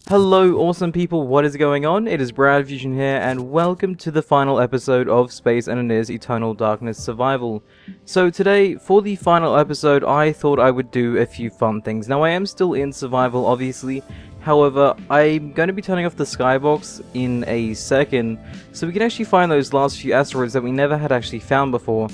Hello awesome people, what is going on? It is BradPhusion here and welcome to the final episode of Space Engineers Eternal Darkness Survival. So today, for the final episode, I thought I would do a few fun things. Now I am still in survival obviously, however I'm going to be turning off the Skybox in a second so we can actually find those last few asteroids that we never had actually found before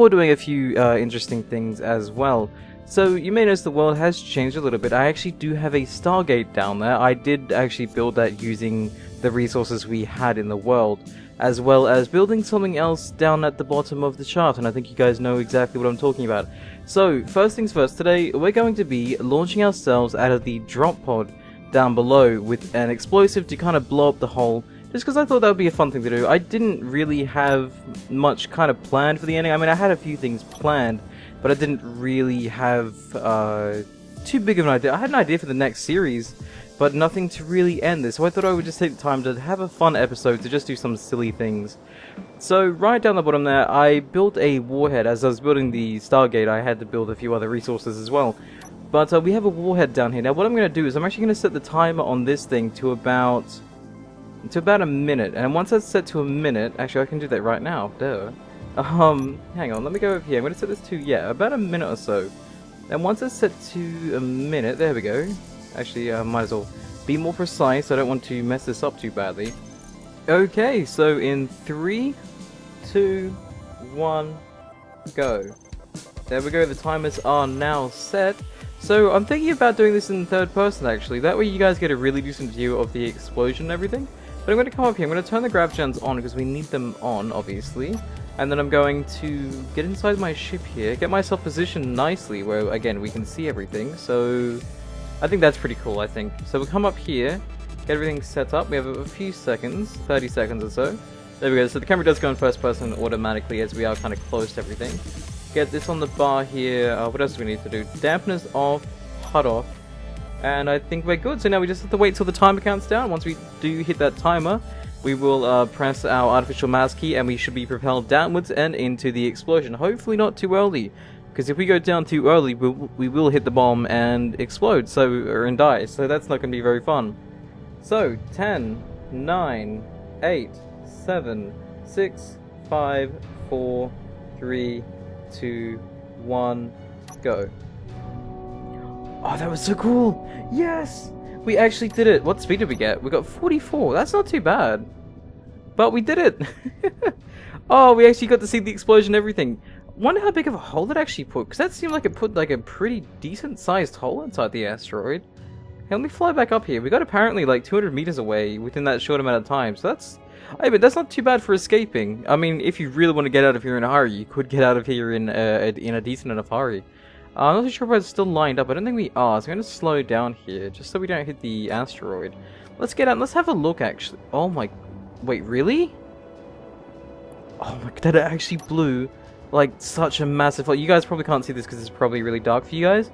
doing a few interesting things as well. So, you may notice the world has changed a little bit. I actually do have a Stargate down there. I did actually build that using the resources we had in the world, as well as building something else down at the bottom of the chart, and I think you guys know exactly what I'm talking about. So, first things first, today we're going to be launching ourselves out of the drop pod down below with an explosive to kind of blow up the hole, just because I thought that would be a fun thing to do. I didn't really have much kind of planned for the ending. I mean, I had a few things planned, but I didn't really have too big of an idea. I had an idea for the next series, but nothing to really end this, so I thought I would just take the time to have a fun episode to just do some silly things. So right down the bottom there, I built a warhead. As I was building the Stargate, I had to build a few other resources as well. But we have a warhead down here. Now what I'm going to do is I'm actually going to set the timer on this thing to about a minute, and once that's set to a minute, actually I can do that right now, duh. Hang on, let me go over here. I'm going to set this to, yeah, about a minute or so. And once it's set to a minute, there we go. Actually, might as well be more precise. I don't want to mess this up too badly. Okay, so in 3, 2, 1, go. There we go, the timers are now set. So I'm thinking about doing this in third person actually. That way you guys get a really decent view of the explosion and everything. But I'm going to come up here, I'm going to turn the grav gens on because we need them on, obviously. And then I'm going to get inside my ship here, get myself positioned nicely where, again, we can see everything. So, I think that's pretty cool, I think. So we'll come up here, get everything set up. We have a few seconds, 30 seconds or so. There we go, so the camera does go in first person automatically as we are kind of close to everything. Get this on the bar here. What else do we need to do? Dampeners off, HUD off. And I think we're good. So now we just have to wait till the timer counts down. Once we do hit that timer, we will press our artificial mass key and we should be propelled downwards and into the explosion. Hopefully not too early, because if we go down too early, we will hit the bomb and explode, and die. So that's not going to be very fun. So 10, 9, 8, 7, 6, 5, 4, 3, 2, 1, go. Oh, that was so cool! Yes! We actually did it! What speed did we get? We got 44, that's not too bad. But we did it! Oh, we actually got to see the explosion and everything. Wonder how big of a hole it actually put, because that seemed like it put like a pretty decent sized hole inside the asteroid. Hey, let me fly back up here. We got apparently like 200 meters away within that short amount of time, so that's... I mean, that's not too bad for escaping. I mean, if you really want to get out of here in a hurry, you could get out of here in a decent enough hurry. I'm not sure if it's still lined up. I don't think we are, so I'm going to slow down here, just so we don't hit the asteroid. Let's get out, let's have a look actually. Oh my... Wait, really? Oh my god, that actually blew like such a massive... You guys probably can't see this because it's probably really dark for you guys.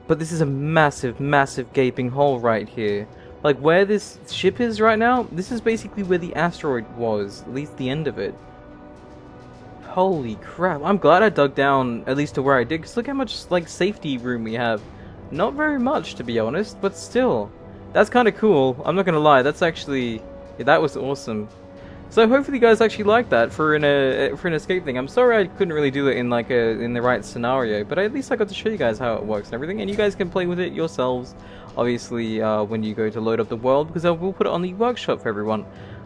But this is a massive, massive gaping hole right here. Like where this ship is right now, this is basically where the asteroid was, at least the end of it. Holy crap, I'm glad I dug down at least to where I did, because look how much like safety room we have. Not very much to be honest, but still. That's kind of cool, I'm not gonna lie, that's actually... Yeah, that was awesome. So hopefully you guys actually like that for an escape thing. I'm sorry I couldn't really do it in like in the right scenario, but at least I got to show you guys how it works and everything, and you guys can play with it yourselves, obviously, when you go to load up the world, because I will put it on the workshop for everyone.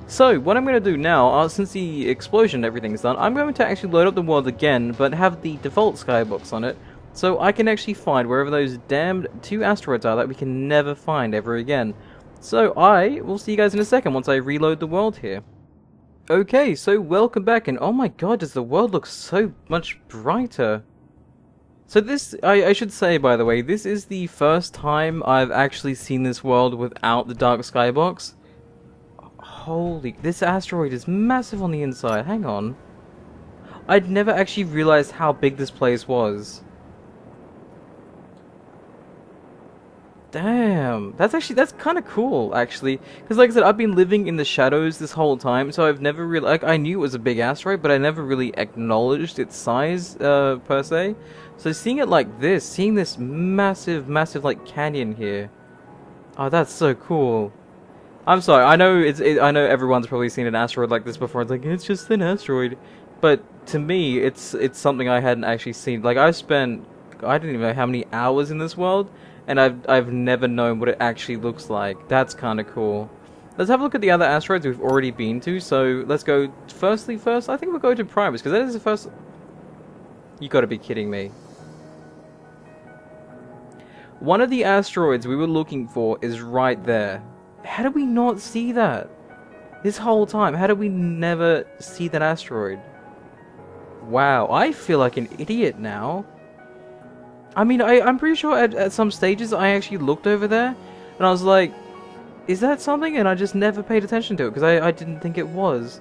So what I'm going to do now, since the explosion and everything's done, I'm going to actually load up the world again, but have the default skybox on it, so I can actually find wherever those damned 2 asteroids are that we can never find ever again. So I will see you guys in a second once I reload the world here. Okay, so welcome back, and oh my god, does the world look so much brighter. So this, I should say by the way, this is the first time I've actually seen this world without the dark skybox. Holy, this asteroid is massive on the inside, hang on. I'd never actually realized how big this place was. Damn, that's kind of cool, actually. Because like I said, I've been living in the shadows this whole time, so I've never really... Like, I knew it was a big asteroid, but I never really acknowledged its size, per se. So seeing it like this, seeing this massive, massive, like, canyon here... Oh, that's so cool. I'm sorry. I know I know everyone's probably seen an asteroid like this before. It's like it's just an asteroid, but to me, it's something I hadn't actually seen. Like I didn't even know how many hours in this world, and I've never known what it actually looks like. That's kind of cool. Let's have a look at the other asteroids we've already been to. So let's go first. I think we'll go to Primus because that is the first. You got to be kidding me. One of the asteroids we were looking for is right there. How did we not see that? This whole time, how did we never see that asteroid? Wow, I feel like an idiot now. I mean, I'm pretty sure at some stages I actually looked over there, and I was like, is that something? And I just never paid attention to it, because I didn't think it was.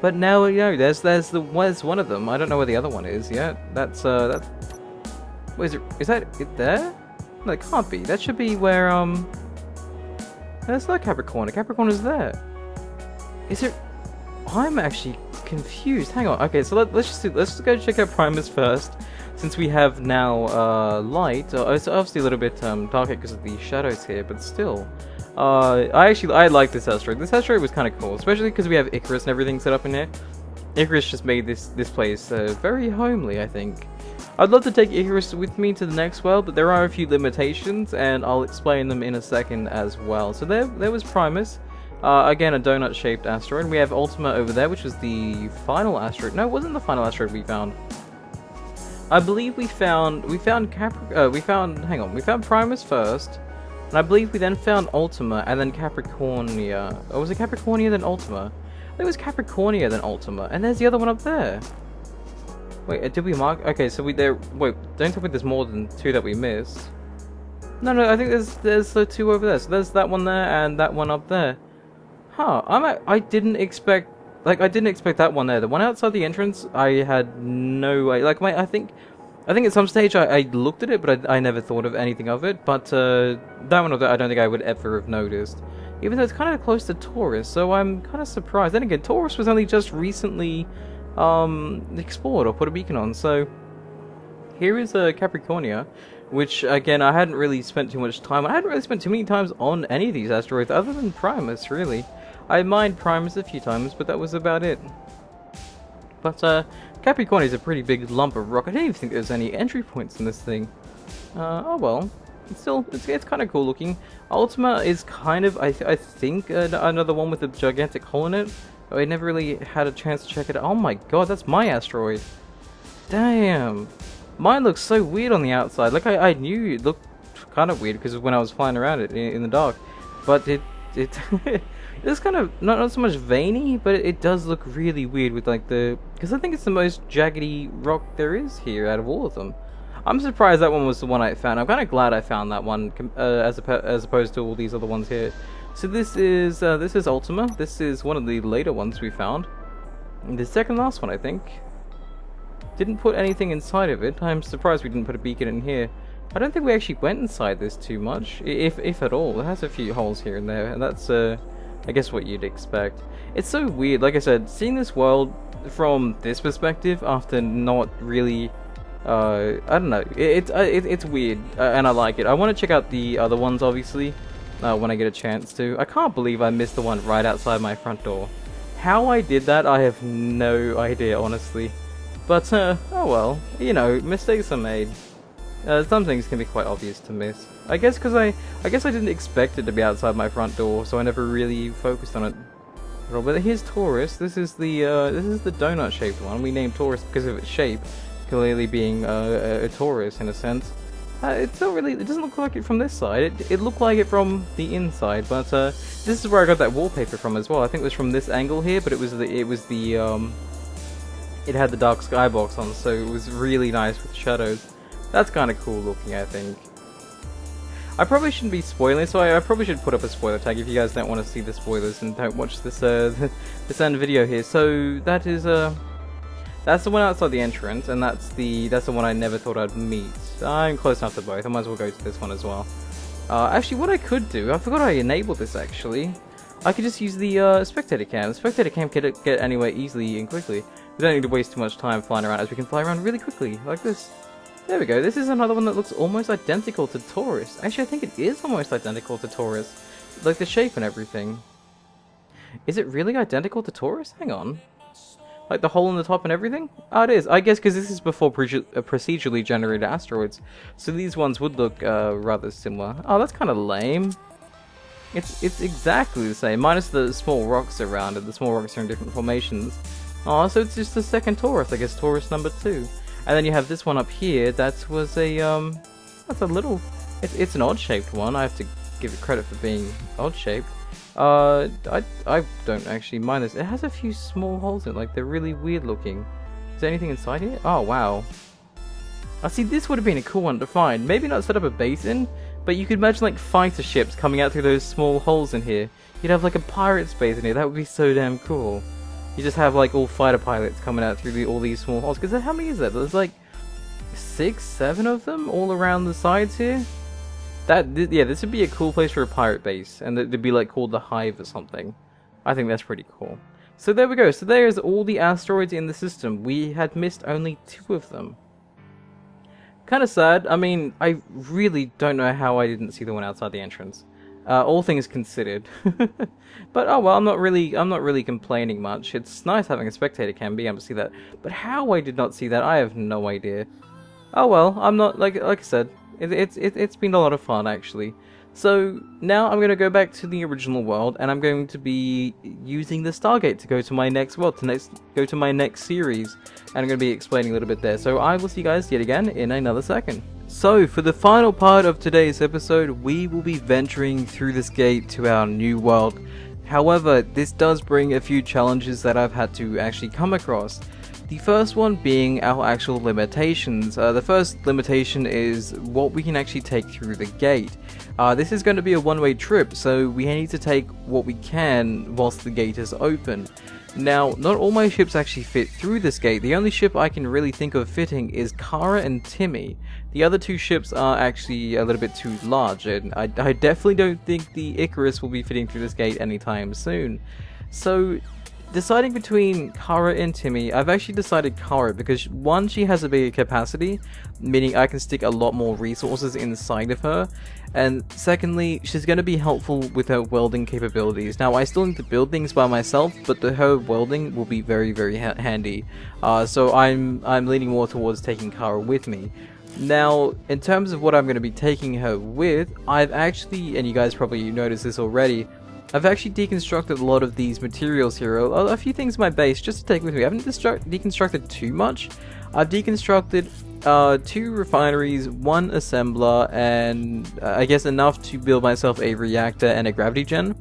But now, you know, there's one of them. I don't know where the other one is yet. That's. What is it? Is that it there? No, it can't be. That should be where, That's not Capricorn. Capricorn is there. Is it? I'm actually confused. Hang on. Okay, so let's go check out Primus first, since we have now light. It's obviously a little bit darker because of the shadows here, but still. I like this asteroid. This asteroid was kind of cool, especially because we have Icarus and everything set up in here. Icarus just made this place very homely, I think. I'd love to take Icarus with me to the next world, but there are a few limitations, and I'll explain them in a second as well. So there was Primus. Again, a donut-shaped asteroid. We have Ultima over there, which was the final asteroid. No, it wasn't the final asteroid we found. I believe we found Primus first, and I believe we then found Ultima, and then Capricornia. Or was it Capricornia, then Ultima? I think it was Capricornia, then Ultima, and there's the other one up there. Wait, did we mark? Okay, so wait, don't tell me there's more than two that we missed. No, I think there's the two over there. So there's that one there and that one up there. Huh? I didn't expect that one there. The one outside the entrance, I had no way. Like I think at some stage I looked at it, but I never thought of anything of it. But that one I don't think I would ever have noticed. Even though it's kind of close to Taurus, so I'm kind of surprised. Then again, Taurus was only just recently explored or put a beacon on. So here is Capricornia, which again I hadn't really spent too much time. I hadn't really spent too many times on any of these asteroids other than Primus, really. I mined Primus a few times, but that was about it. But Capricornia is a pretty big lump of rock. I didn't even think there was any entry points in this thing. Oh well. It's kind of cool looking. Ultima is kind of, I think, another one with a gigantic hole in it. I never really had a chance to check it out. Oh my god, that's my asteroid. Damn. Mine looks so weird on the outside. Like, I knew it looked kind of weird because when I was flying around it in the dark. But it's kind of, not so much veiny, but it does look really weird with like because I think it's the most jaggedy rock there is here out of all of them. I'm surprised that one was the one I found. I'm kind of glad I found that one as opposed to all these other ones here. So this is Ultima. This is one of the later ones we found. The second last one, I think. Didn't put anything inside of it. I'm surprised we didn't put a beacon in here. I don't think we actually went inside this too much, if at all. It has a few holes here and there, and that's I guess what you'd expect. It's so weird. Like I said, seeing this world from this perspective after not really. I don't know. It's weird, and I like it. I want to check out the other ones, obviously, when I get a chance to. I can't believe I missed the one right outside my front door. How I did that, I have no idea, honestly. But oh well, you know, mistakes are made. Some things can be quite obvious to miss. I guess because I didn't expect it to be outside my front door, so I never really focused on it. But here's Taurus. This is the donut-shaped one. We named Taurus because of its shape. Clearly being a Taurus in a sense. It's not really. It doesn't look like it from this side. It looked like it from the inside, but this is where I got that wallpaper from as well. I think it was from this angle here, but it had the dark skybox on, so it was really nice with shadows. That's kind of cool looking, I think. I probably shouldn't be spoiling, so I probably should put up a spoiler tag if you guys don't want to see the spoilers and don't watch this this end video here. So that is that's the one outside the entrance, and that's the one I never thought I'd meet. I'm close enough to both. I might as well go to this one as well. Actually, what I could do, I forgot I enabled this actually. I could just use the spectator cam. The spectator cam can get anywhere easily and quickly. We don't need to waste too much time flying around, as we can fly around really quickly, like this. There we go. This is another one that looks almost identical to Taurus. Actually, I think it is almost identical to Taurus. Like the shape and everything. Is it really identical to Taurus? Hang on. Like the hole in the top and everything? Oh, it is. I guess because this is before procedurally generated asteroids. So these ones would look rather similar. Oh, that's kind of lame. It's exactly the same, minus the small rocks around it. The small rocks are in different formations. Oh, so it's just the second Taurus, I guess Taurus number 2. And then you have this one up here, that was a, that's a little, it's an odd-shaped one. I have to give it credit for being odd-shaped. I don't actually mind this. It has a few small holes in it, like they're really weird looking. Is there anything inside here? Oh, wow. I see, this would have been a cool one to find. Maybe not set up a base in, but you could imagine like fighter ships coming out through those small holes in here. You'd have like a pirate's base in here. That would be so damn cool. You just have like all fighter pilots coming out through all these small holes. Because how many is there? There's like 6, 7 of them all around the sides here. Yeah, this would be a cool place for a pirate base, and it'd be like called the Hive or something. I think that's pretty cool. So there we go. So there's all the asteroids in the system. We had missed only 2 of them. Kind of sad. I mean, I really don't know how I didn't see the one outside the entrance. All things considered. But oh well, I'm not really complaining much. It's nice having a spectator cam, being able to see that. But how I did not see that, I have no idea. Oh well, I'm not like I said. It's been a lot of fun actually. So now I'm going to go back to the original world, and I'm going to be using the Stargate to go to my next world, go to my next series, and I'm going to be explaining a little bit there. So I will see you guys yet again in another second. So for the final part of today's episode, we will be venturing through this gate to our new world. However, this does bring a few challenges that I've had to actually come across. The first one being our actual limitations. The first limitation is what we can actually take through the gate. This is going to be a one-way trip, so we need to take what we can whilst the gate is open. Now, not all my ships actually fit through this gate. The only ship I can really think of fitting is Kara and Timmy. The other 2 ships are actually a little bit too large, and I definitely don't think the Icarus will be fitting through this gate anytime soon. So, deciding between Kara and Timmy, I've actually decided Kara because 1, she has a bigger capacity, meaning I can stick a lot more resources inside of her, and secondly, she's going to be helpful with her welding capabilities. Now, I still need to build things by myself, but her welding will be very, very handy. So I'm leaning more towards taking Kara with me. Now, in terms of what I'm going to be taking her with, I've actually, and you guys probably noticed this already, I've actually deconstructed a lot of these materials here, a few things in my base just to take with me. I haven't deconstructed too much. I've deconstructed 2 refineries, 1 assembler, and I guess enough to build myself a reactor and a gravity gen.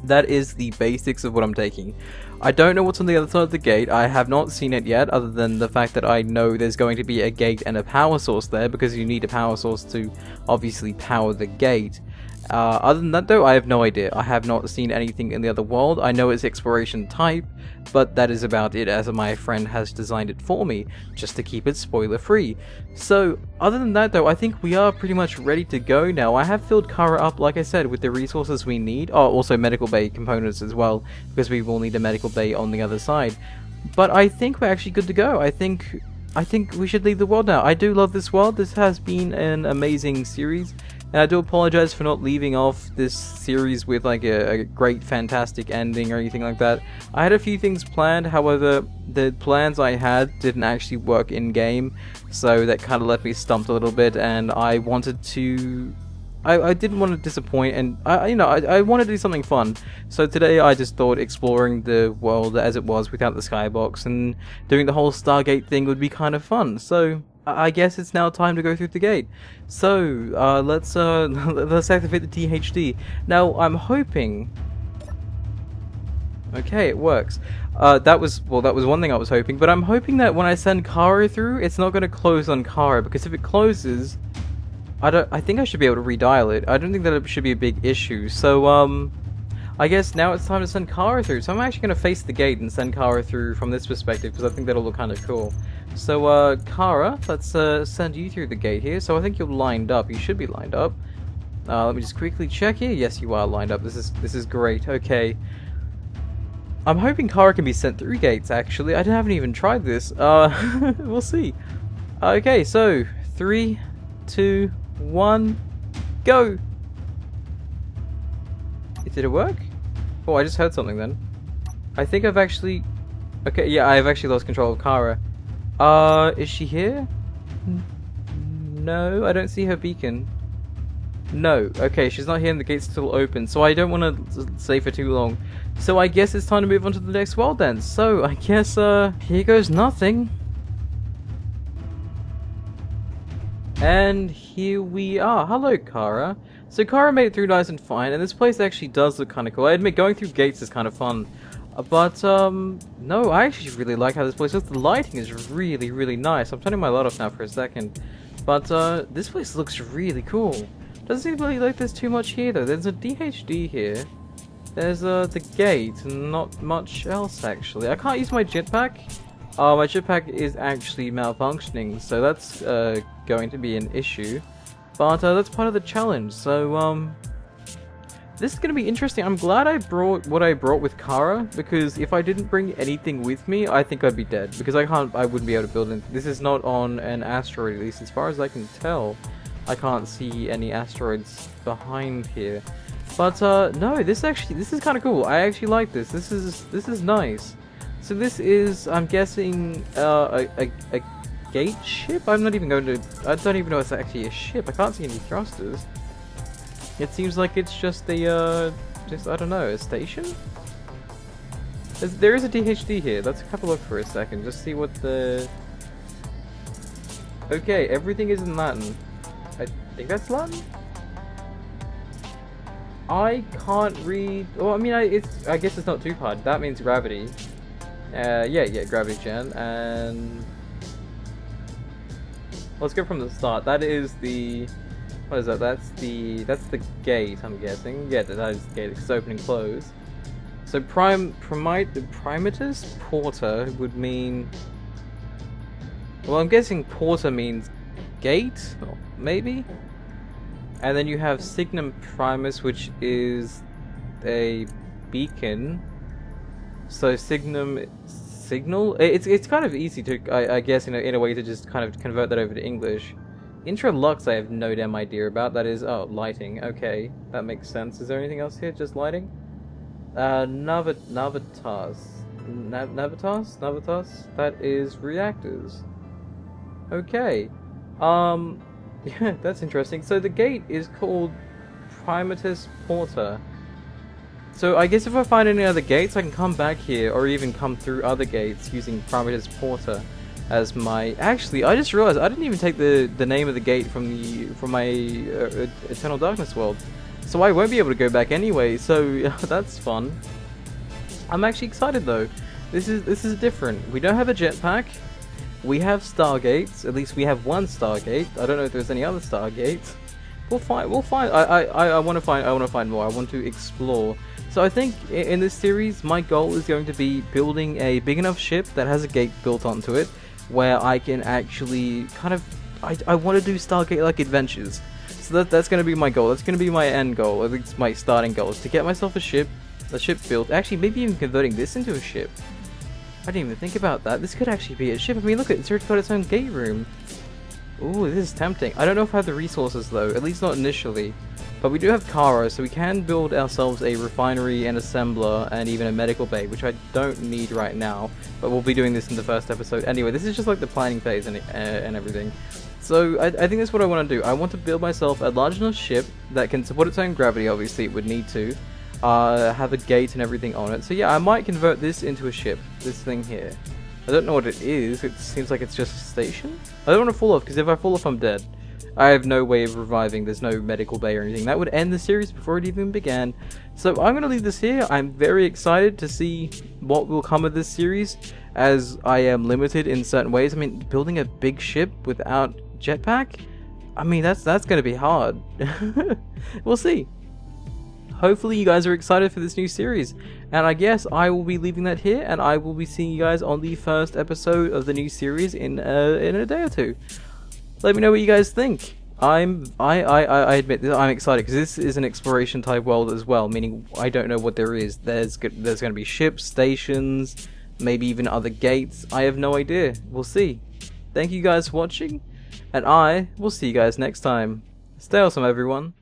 That is the basics of what I'm taking. I don't know what's on the other side of the gate. I have not seen it yet, other than the fact that I know there's going to be a gate and a power source there, because you need a power source to obviously power the gate. Other than that though, I have no idea. I have not seen anything in the other world. I know it's exploration type, but that is about it, as my friend has designed it for me, just to keep it spoiler free. So, other than that though, I think we are pretty much ready to go now. I have filled Kara up, like I said, with the resources we need. Oh, also medical bay components as well, because we will need a medical bay on the other side. But I think we're actually good to go. I think we should leave the world now. I do love this world. This has been an amazing series. And I do apologize for not leaving off this series with like a great fantastic ending or anything like that. I had a few things planned, however the plans I had didn't actually work in game, so that kind of left me stumped a little bit, and I wanted to... I didn't want to disappoint, and I wanted to do something fun. So today I just thought exploring the world as it was without the Skybox and doing the whole Stargate thing would be kind of fun. So I guess it's now time to go through the gate. So let's activate the THD. Now I'm hoping. Okay, it works. That was one thing I was hoping, but I'm hoping that when I send Kara through, it's not going to close on Kara, because if it closes, I think I should be able to redial it. I don't think that it should be a big issue. So I guess now it's time to send Kara through. So I'm actually going to face the gate and send Kara through from this perspective, because I think that'll look kind of cool. So Kara, let's send you through the gate here. So I think you're lined up. You should be lined up. Let me just quickly check here. Yes, you are lined up. This is great. Okay. I'm hoping Kara can be sent through gates, actually. I haven't even tried this. We'll see. Okay, so 3, 2, 1, go! Did it work? Oh, I just heard something then. I think I've actually... Okay, yeah, I've actually lost control of Kara. Is she here? No, I don't see her beacon. No, okay, she's not here and the gate's still open, so I don't want to stay for too long. So I guess it's time to move on to the next world then. So, I guess, here goes nothing. And here we are. Hello, Kara. So Kara made it through nice and fine, and this place actually does look kind of cool. I admit, going through gates is kind of fun. But, no, I actually really like how this place looks. The lighting is really, really nice. I'm turning my light off now for a second. But, this place looks really cool. Doesn't seem really like there's too much here, though. There's a DHD here. There's, the gate, and not much else, actually. I can't use my jetpack. My jetpack is actually malfunctioning, so that's, going to be an issue. But, that's part of the challenge, so, this is going to be interesting. I'm glad I brought what I brought with Kara, because if I didn't bring anything with me, I think I'd be dead. Because I wouldn't be able to build it. This is not on an asteroid, at least as far as I can tell. I can't see any asteroids behind here. But, no, this is kind of cool. I actually like this. This is nice. So this is, I'm guessing, a gate ship? I'm not even going to... I don't even know if it's actually a ship. I can't see any thrusters. It seems like it's just a, I don't know, a station? There is a DHD here. Let's have a look for a second. Just see what the... Okay, everything is in Latin. I think that's Latin? I can't read... Well, I mean, I guess it's not too hard. That means gravity. Yeah, gravity gen, and... Let's go from the start. That is the... What is that? That's the gate, I'm guessing. Yeah, that is the gate. It's open and close. So Primatus Porta would mean... Well, I'm guessing Porta means gate, maybe? And then you have Signum Primus, which is a beacon. So signal. It's kind of easy to, I guess, in a way to just kind of convert that over to English. Intralux, I have no damn idea about. That is, oh, lighting. Okay, that makes sense. Is there anything else here? Just lighting. Navitas. That is reactors. Okay. Yeah, that's interesting. So the gate is called Primatus Porta. So I guess if I find any other gates, I can come back here, or even come through other gates using Primatus Porta as my... Actually, I just realized I didn't even take the name of the gate from my Eternal Darkness world, so I won't be able to go back anyway. So that's fun. I'm actually excited though. This is different. We don't have a jetpack. We have Stargates. At least we have one Stargate. I don't know if there's any other Stargates. We'll find. I want to find more. I want to explore. So I think in this series, my goal is going to be building a big enough ship that has a gate built onto it, where I can actually kind of... I want to do Stargate-like adventures. So that's going to be my goal. That's going to be my end goal. I think it's my starting goal, is to get myself a ship built. Actually, maybe even converting this into a ship. I didn't even think about that. This could actually be a ship. I mean, look, it's already got its own gate room. Ooh, this is tempting. I don't know if I have the resources though, at least not initially. But we do have Kara, so we can build ourselves a refinery, an assembler, and even a medical bay, which I don't need right now. But we'll be doing this in the first episode. Anyway, this is just like the planning phase and everything. So I think that's what I want to do. I want to build myself a large enough ship that can support its own gravity, obviously it would need to. Have a gate and everything on it. So yeah, I might convert this into a ship, this thing here. I don't know what it is. It seems like it's just a station. I don't want to fall off, because if I fall off, I'm dead. I have no way of reviving. There's no medical bay or anything. That would end the series before it even began. So I'm going to leave this here. I'm very excited to see what will come of this series, as I am limited in certain ways. I mean, building a big ship without jetpack? I mean, that's going to be hard. We'll see. Hopefully you guys are excited for this new series, and I guess I will be leaving that here, and I will be seeing you guys on the first episode of the new series in a day or two. Let me know what you guys think. I admit that I'm excited, because this is an exploration type world as well, meaning I don't know what there is. There's going to be ships, stations, maybe even other gates. I have no idea. We'll see. Thank you guys for watching, and I will see you guys next time. Stay awesome, everyone.